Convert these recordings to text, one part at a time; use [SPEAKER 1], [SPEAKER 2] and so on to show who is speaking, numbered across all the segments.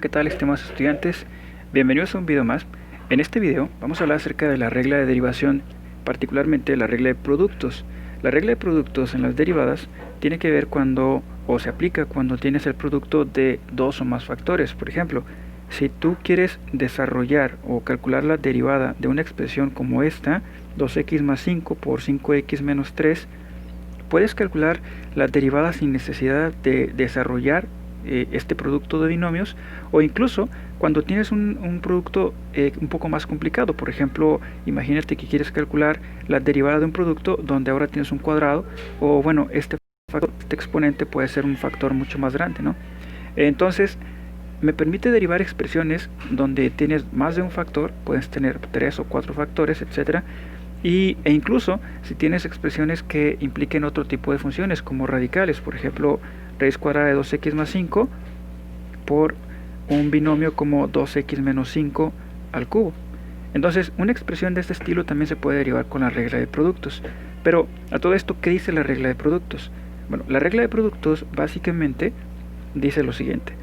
[SPEAKER 1] ¿qué tal, estimados estudiantes? Bienvenidos a un video más. En este video vamos a hablar acerca de la regla de derivación, particularmente la regla de productos. La regla de productos en las derivadas tiene que ver cuando, o se aplica cuando tienes el producto de dos o más factores. Por ejemplo, si tú quieres desarrollar o calcular la derivada de una expresión como esta, 2x más 5 por 5x menos 3, puedes calcular la derivada sin necesidad de desarrollar este producto de binomios, o incluso cuando tienes un producto un poco más complicado. Por ejemplo, imagínate que quieres calcular la derivada de un producto donde ahora tienes un cuadrado, o bueno, este exponente puede ser un factor mucho más grande, ¿no? Entonces me permite derivar expresiones donde tienes más de un factor, puedes tener 3 o 4 factores, etcétera. E incluso si tienes expresiones que impliquen otro tipo de funciones como radicales, por ejemplo, raíz cuadrada de 2x más 5 por un binomio como 2x menos 5 al cubo. Entonces, una expresión de este estilo también se puede derivar con la regla de productos. Pero a todo esto, ¿qué dice la regla de productos? Bueno, la regla de productos básicamente dice lo siguiente: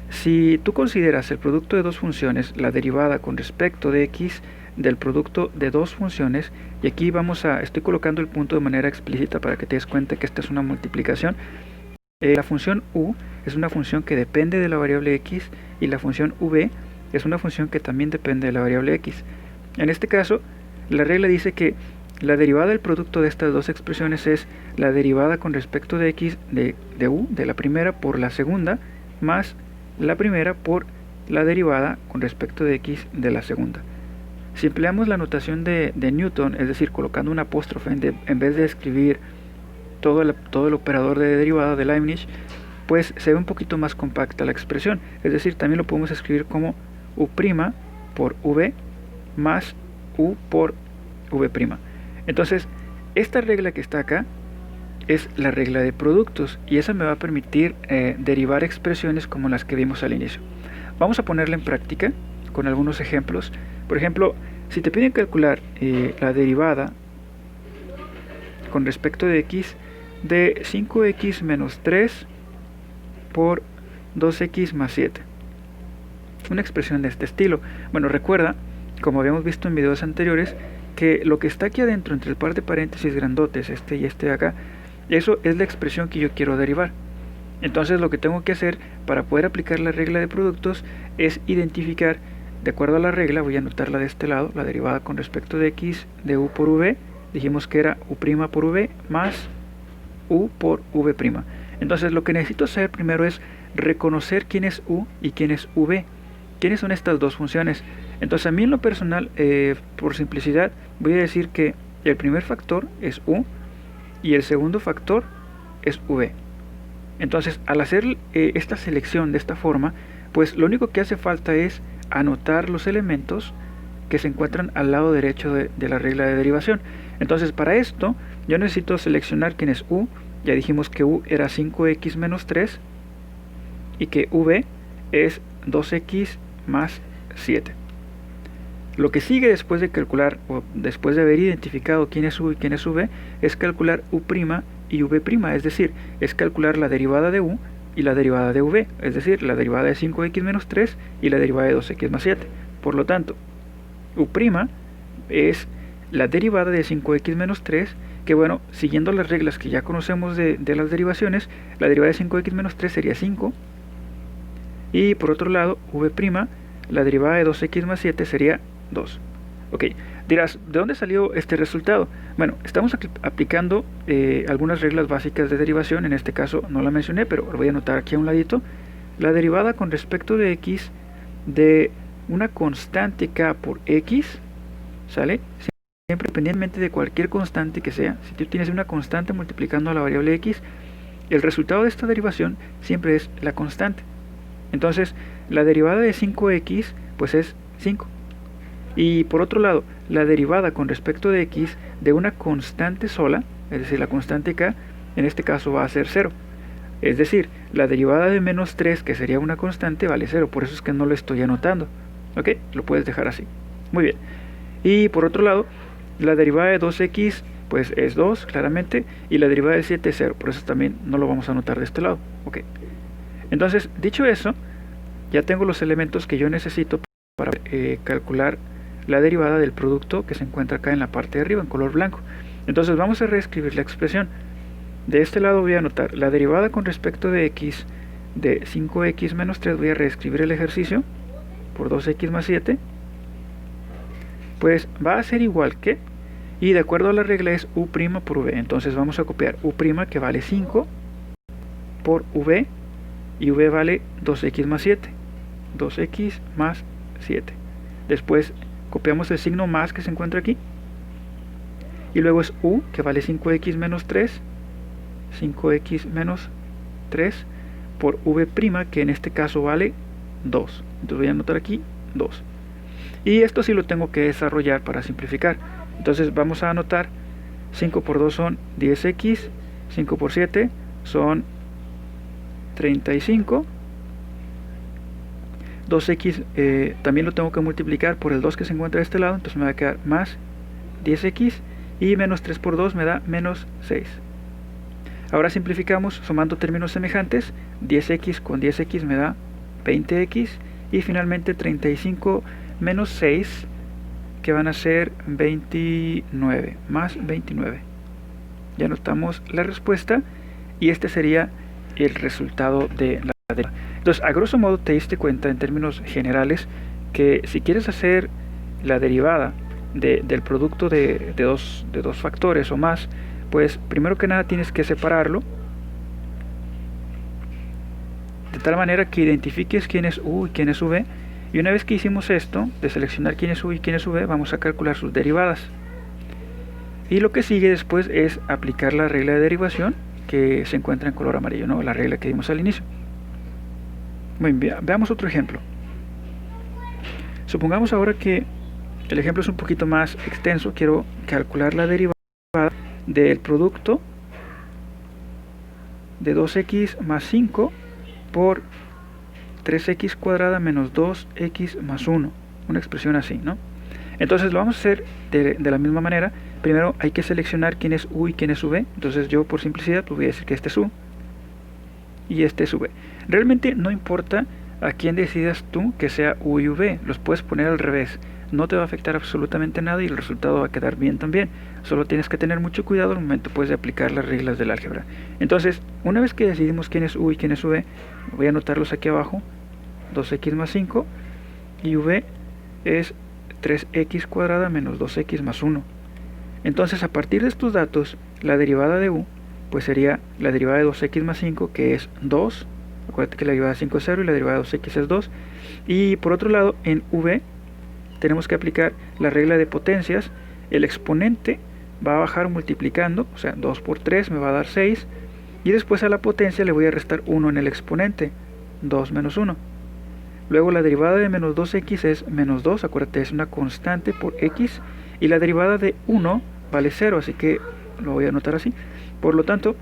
[SPEAKER 1] si tú consideras el producto de dos funciones, la derivada con respecto de x del producto de dos funciones, y aquí estoy colocando el punto de manera explícita para que te des cuenta que esta es una multiplicación. La función u es una función que depende de la variable x, y la función v es una función que también depende de la variable x. En este caso, la regla dice que la derivada del producto de estas dos expresiones es la derivada con respecto de x de u, de la primera, por la segunda, más la primera por la derivada con respecto de x de la segunda. Si empleamos la notación de Newton, es decir, colocando un apóstrofe en vez de escribir todo el operador de derivada de Leibniz, pues se ve un poquito más compacta la expresión. Es decir, también lo podemos escribir como u' por v más u por v'. Entonces, esta regla que está acá es la regla de productos, y esa me va a permitir derivar expresiones como las que vimos al inicio. Vamos a ponerla en práctica con algunos ejemplos. Por ejemplo, si te piden calcular la derivada con respecto de x de 5x menos 3 por 2x más 7, una expresión de este estilo. Bueno, recuerda, como habíamos visto en videos anteriores, que lo que está aquí adentro entre el par de paréntesis grandotes, este y este de acá, eso es la expresión que yo quiero derivar. Entonces lo que tengo que hacer para poder aplicar la regla de productos es identificar, de acuerdo a la regla, voy a anotarla de este lado, la derivada con respecto de x de u por v, dijimos que era u' por v más u por v'. Entonces lo que necesito hacer primero es reconocer quién es u y quién es v, quiénes son estas dos funciones. Entonces a mí en lo personal, por simplicidad, voy a decir que el primer factor es u y el segundo factor es v. Entonces, al hacer esta selección de esta forma, pues lo único que hace falta es anotar los elementos que se encuentran al lado derecho de la regla de derivación. Entonces, para esto yo necesito seleccionar quién es u. Ya dijimos que u era 5x menos 3 y que v es 2x más 7. Lo que sigue después de calcular, o después de haber identificado quién es u y quién es v, es calcular u' y v', es decir, es calcular la derivada de u y la derivada de v, es decir, la derivada de 5x menos 3 y la derivada de 2x más 7. Por lo tanto, u' es la derivada de 5x menos 3, que bueno, siguiendo las reglas que ya conocemos de las derivaciones, la derivada de 5x menos 3 sería 5, y por otro lado, v', la derivada de 2x más 7 sería 2. Ok, dirás, ¿de dónde salió este resultado? Bueno, estamos aplicando algunas reglas básicas de derivación. En este caso no la mencioné, pero lo voy a anotar aquí a un ladito. La derivada con respecto de x de una constante k por x, ¿sale? Siempre independientemente de cualquier constante que sea. Si tú tienes una constante multiplicando a la variable x, el resultado de esta derivación siempre es la constante. Entonces, la derivada de 5x pues es 5. Y por otro lado, la derivada con respecto de x de una constante sola, es decir, la constante k, en este caso va a ser 0. Es decir, la derivada de menos 3, que sería una constante, vale 0. Por eso es que no lo estoy anotando. ¿Ok? Lo puedes dejar así. Muy bien. Y por otro lado, la derivada de 2x pues es 2, claramente. Y la derivada de 7 es 0. Por eso también no lo vamos a anotar de este lado. ¿Ok? Entonces, dicho eso, ya tengo los elementos que yo necesito para calcular la derivada del producto que se encuentra acá en la parte de arriba en color blanco. Entonces vamos a reescribir la expresión. De este lado voy a anotar la derivada con respecto de x de 5x menos 3. Voy a reescribir el ejercicio por 2x más 7. Pues va a ser igual que, y de acuerdo a la regla es u' por v. Entonces vamos a copiar u' que vale 5 por v, y v vale 2x más 7. 2x más 7. Después copiamos el signo más que se encuentra aquí. Y luego es u, que vale 5x menos 3. 5x menos 3 por v', que en este caso vale 2. Entonces voy a anotar aquí 2. Y esto sí lo tengo que desarrollar para simplificar. Entonces vamos a anotar 5 por 2 son 10x, 5 por 7 son 35. 2x también lo tengo que multiplicar por el 2 que se encuentra de este lado, entonces me va a quedar más 10x, y menos 3 por 2 me da menos 6. Ahora simplificamos sumando términos semejantes. 10x con 10x me da 20x, y finalmente 35 menos 6, que van a ser 29, más 29. Ya anotamos la respuesta, y este sería el resultado de la derivada. Entonces, a grosso modo te diste cuenta en términos generales que si quieres hacer la derivada del producto de dos factores o más, pues primero que nada tienes que separarlo de tal manera que identifiques quién es u y quién es v. Y una vez que hicimos esto, de seleccionar quién es u y quién es v, vamos a calcular sus derivadas. Y lo que sigue después es aplicar la regla de derivación que se encuentra en color amarillo, ¿no? La regla que dimos al inicio. Muy bien, veamos otro ejemplo. Supongamos ahora que el ejemplo es un poquito más extenso. Quiero calcular la derivada del producto de 2x más 5 por 3x cuadrada menos 2x más 1. Una expresión así, ¿no? Entonces lo vamos a hacer de la misma manera. Primero hay que seleccionar quién es u y quién es v. Entonces yo por simplicidad pues voy a decir que este es u y este es v. Realmente no importa a quién decidas tú que sea u y v. Los puedes poner al revés. No te va a afectar absolutamente nada y el resultado va a quedar bien también. Solo tienes que tener mucho cuidado al momento pues de aplicar las reglas del álgebra. Entonces, una vez que decidimos quién es u y quién es v, voy a anotarlos aquí abajo. 2x más 5 y v es 3x cuadrada menos 2x más 1. Entonces, a partir de estos datos, la derivada de u pues sería la derivada de 2x más 5, que es 2. Acuérdate que la derivada de 5 es 0 y la derivada de 2x es 2. Y por otro lado, en v tenemos que aplicar la regla de potencias. El exponente va a bajar multiplicando, o sea, 2 por 3 me va a dar 6. Y después a la potencia le voy a restar 1 en el exponente, 2 menos 1. Luego la derivada de menos 2x es menos 2, acuérdate, es una constante por x. Y la derivada de 1 vale 0, así que lo voy a anotar así. Por lo tanto,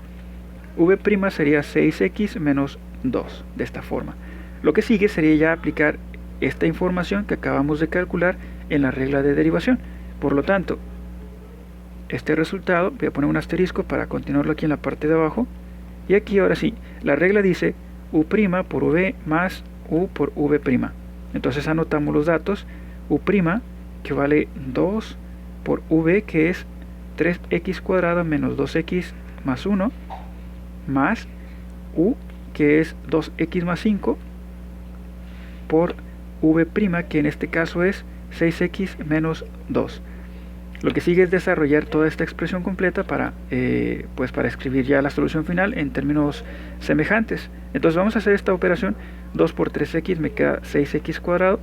[SPEAKER 1] v' sería 6x menos 2, de esta forma. Lo que sigue sería ya aplicar esta información que acabamos de calcular en la regla de derivación. Por lo tanto, este resultado, voy a poner un asterisco para continuarlo aquí en la parte de abajo. Y aquí ahora sí, la regla dice u' por v más u por v'. Entonces anotamos los datos. U' que vale 2 por v, que es 3x cuadrada menos 2x más 1, más u, que es 2x más 5, por v', que en este caso es 6x menos 2. Lo que sigue es desarrollar toda esta expresión completa para escribir ya la solución final en términos semejantes. Entonces vamos a hacer esta operación. 2 por 3x me queda 6x cuadrado,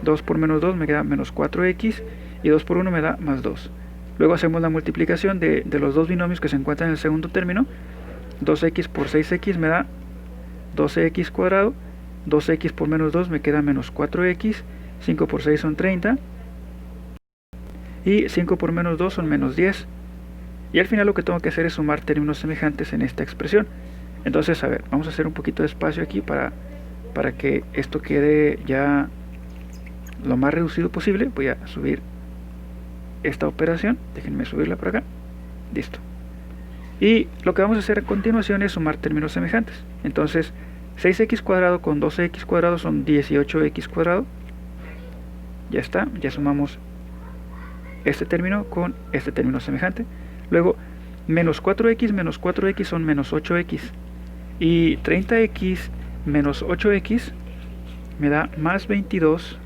[SPEAKER 1] 2 por menos 2 me queda menos 4x, y 2 por 1 me da más 2. Luego hacemos la multiplicación de los dos binomios que se encuentran en el segundo término. 2x por 6x me da 12x cuadrado, 2x por menos 2 me queda menos 4x, 5 por 6 son 30, y 5 por menos 2 son menos 10. Y al final lo que tengo que hacer es sumar términos semejantes en esta expresión. Entonces, a ver, vamos a hacer un poquito de espacio aquí para que esto quede ya lo más reducido posible. Voy a subir esta operación, déjenme subirla por acá, listo. Y lo que vamos a hacer a continuación es sumar términos semejantes. Entonces 6x cuadrado con 12x cuadrado son 18x cuadrado. Ya está, ya sumamos este término con este término semejante. Luego, menos 4x son menos 8x. Y 30x menos 8x me da más 22x.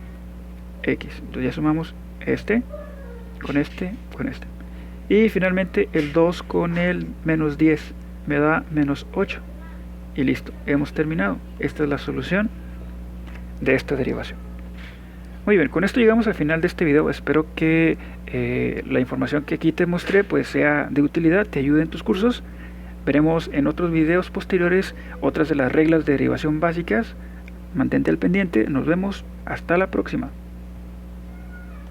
[SPEAKER 1] Entonces ya sumamos este con este con este. Y finalmente el 2 con el menos 10 me da menos 8. Y listo, hemos terminado. Esta es la solución de esta derivación. Muy bien, con esto llegamos al final de este video. Espero que la información que aquí te mostré pues sea de utilidad, te ayude en tus cursos. Veremos en otros videos posteriores otras de las reglas de derivación básicas. Mantente al pendiente, nos vemos, hasta la próxima.